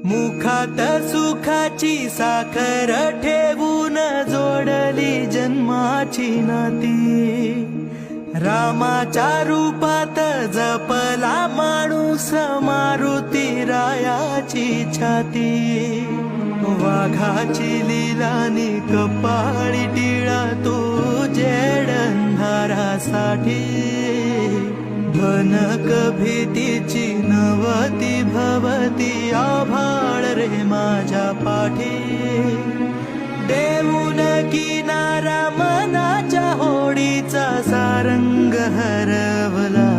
मुखात सुखाची साखर ठेवून जोडली जन्माची नाती। रामाच्या रूपात जपला माणूस मारुती रायाची छाती। वाघाची लिलानी कपाळी टिळा तू जेडंधारासाठी। भनक भीतीची नवती भवती आभाळ रे माझ्या पाठी। देऊन किनारा मनाच्या होडीचा सारंग हरवला।